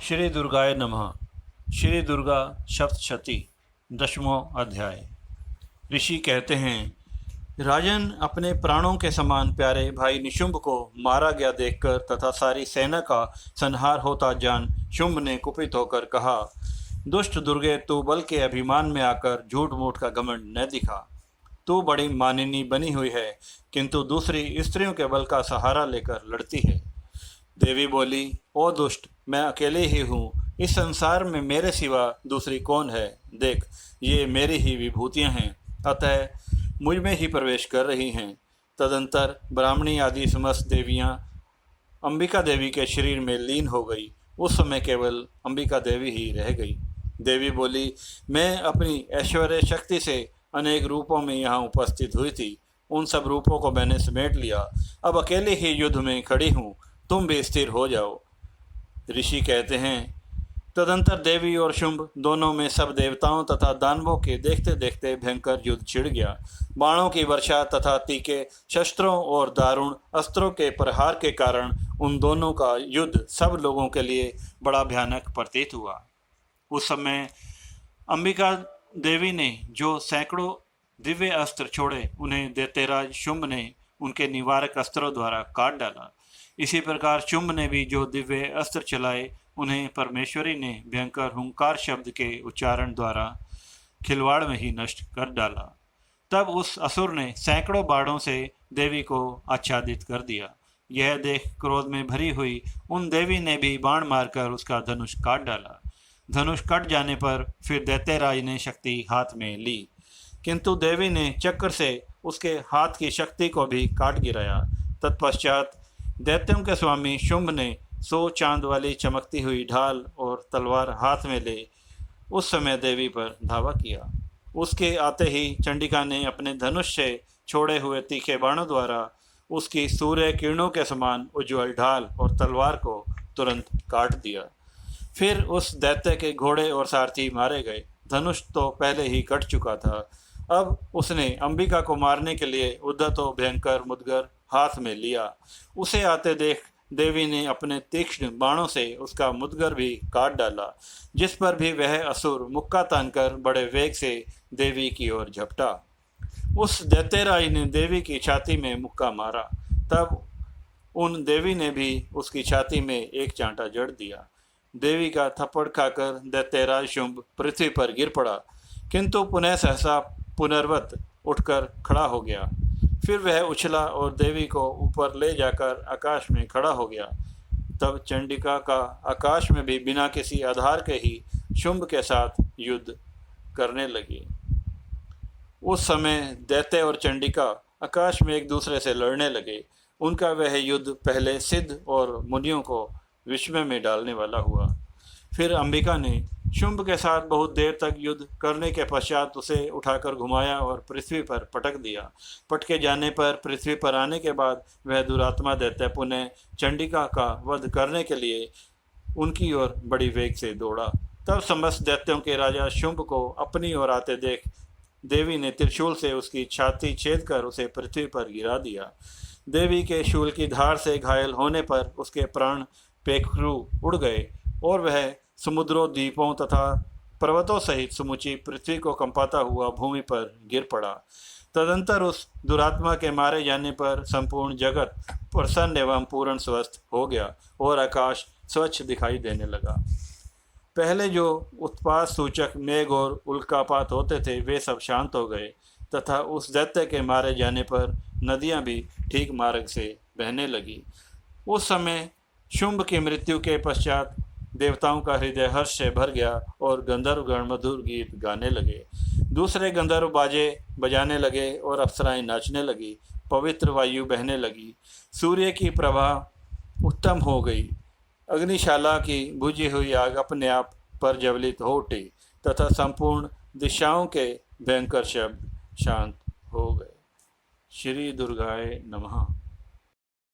श्री दुर्गाय नमः। श्री दुर्गा सप्तशती 10वां अध्याय। ऋषि कहते हैं, राजन, अपने प्राणों के समान प्यारे भाई निशुंभ को मारा गया देखकर तथा सारी सेना का संहार होता जान शुंभ ने कुपित होकर कहा, दुष्ट दुर्गे, तू बल के अभिमान में आकर झूठ मूठ का घमंड न दिखा। तू बड़ी मानिनी बनी हुई है, किंतु दूसरी स्त्रियों के बल का सहारा लेकर लड़ती है। देवी बोली, ओ दुष्ट, मैं अकेले ही हूँ। इस संसार में मेरे सिवा दूसरी कौन है? देख, ये मेरी ही विभूतियाँ हैं, अतः मुझ में ही प्रवेश कर रही हैं। तदंतर ब्राह्मणी आदि समस्त देवियाँ अंबिका देवी के शरीर में लीन हो गई। उस समय केवल अंबिका देवी ही रह गई। देवी बोली, मैं अपनी ऐश्वर्य शक्ति से अनेक रूपों में यहाँ उपस्थित हुई थी। उन सब रूपों को मैंने समेट लिया। अब अकेले ही युद्ध में खड़ी हूँ, तुम भी स्थिर हो जाओ। ऋषि कहते हैं, तदंतर देवी और शुंभ दोनों में सब देवताओं तथा दानवों के देखते देखते भयंकर युद्ध छिड़ गया। बाणों की वर्षा तथा तीखे शस्त्रों और दारुण अस्त्रों के प्रहार के कारण उन दोनों का युद्ध सब लोगों के लिए बड़ा भयानक प्रतीत हुआ। उस समय अंबिका देवी ने जो सैकड़ों दिव्य अस्त्र छोड़े, उन्हें दैत्यराज शुंभ ने उनके निवारक अस्त्रों द्वारा काट डाला। इसी प्रकार शुंभ ने भी जो दिव्य अस्त्र चलाए, उन्हें परमेश्वरी ने भयंकर हुंकार शब्द के उच्चारण द्वारा खिलवाड़ में ही नष्ट कर डाला। तब उस असुर ने सैकड़ों बाणों से देवी को आच्छादित कर दिया। यह देख क्रोध में भरी हुई उन देवी ने भी बाण मारकर उसका धनुष काट डाला। धनुष कट जाने पर फिर दैत्यराज ने शक्ति हाथ में ली, किंतु देवी ने चक्र से उसके हाथ की शक्ति को भी काट गिराया। तत्पश्चात दैत्यों के स्वामी शुंभ ने 100 चांद वाली चमकती हुई ढाल और तलवार हाथ में ले उस समय देवी पर धावा किया। उसके आते ही चंडिका ने अपने धनुष से छोड़े हुए तीखे बाणों द्वारा उसकी सूर्य किरणों के समान उज्ज्वल ढाल और तलवार को तुरंत काट दिया। फिर उस दैत्य के घोड़े और सारथी मारे गए। धनुष तो पहले ही कट चुका था। अब उसने अंबिका को मारने के लिए उद्धत और भयंकर मुदगर हाथ में लिया। उसे आते देख देवी ने अपने तीक्ष्ण बाणों से उसका मुदगर भी काट डाला, जिस पर भी वह असुर मुक्का तानकर बड़े वेग से देवी की ओर झपटा। उस दैत्यराज ने देवी की छाती में मुक्का मारा। तब उन देवी ने भी उसकी छाती में एक चांटा जड़ दिया। देवी का थप्पड़ खाकर दैत्यराज शुंभ पृथ्वी पर गिर पड़ा, किंतु पुनः सहसा पुनर्वत उठकर खड़ा हो गया। फिर वह उछला और देवी को ऊपर ले जाकर आकाश में खड़ा हो गया। तब चंडिका का आकाश में भी बिना किसी आधार के ही शुंभ के साथ युद्ध करने लगी। उस समय दैत्य और चंडिका आकाश में एक दूसरे से लड़ने लगे। उनका वह युद्ध पहले सिद्ध और मुनियों को विस्मय में डालने वाला हुआ। फिर अंबिका ने शुंभ के साथ बहुत देर तक युद्ध करने के पश्चात उसे उठाकर घुमाया और पृथ्वी पर पटक दिया। पटके जाने पर पृथ्वी पर आने के बाद वह दुरात्मा दैत्य पुनः चंडिका का वध करने के लिए उनकी ओर बड़ी वेग से दौड़ा। तब समस्त दैत्यों के राजा शुंभ को अपनी ओर आते देख देवी ने त्रिशूल से उसकी छाती छेद कर उसे पृथ्वी पर गिरा दिया। देवी के शूल की धार से घायल होने पर उसके प्राण पेखरू उड़ गए और वह समुद्रों, द्वीपों तथा पर्वतों सहित समूची पृथ्वी को कंपाता हुआ भूमि पर गिर पड़ा। तदंतर उस दुरात्मा के मारे जाने पर संपूर्ण जगत प्रसन्न एवं पूर्ण स्वस्थ हो गया और आकाश स्वच्छ दिखाई देने लगा। पहले जो उत्पात सूचक मेघ और उल्कापात होते थे, वे सब शांत हो गए तथा उस दैत्य के मारे जाने पर नदियां भी ठीक मार्ग से बहने लगी। उस समय शुंभ की मृत्यु के पश्चात देवताओं का हृदय हर्ष से भर गया और गंधर्वगण मधुर गीत गाने लगे। दूसरे गंधर्व बाजे बजाने लगे और अप्सराएं नाचने लगी। पवित्र वायु बहने लगी। सूर्य की प्रभा उत्तम हो गई। अग्निशाला की बुझी हुई आग अपने आप प्रज्वलित हो उठी तथा संपूर्ण दिशाओं के भयंकर शब्द शांत हो गए। श्री दुर्गाय नमः।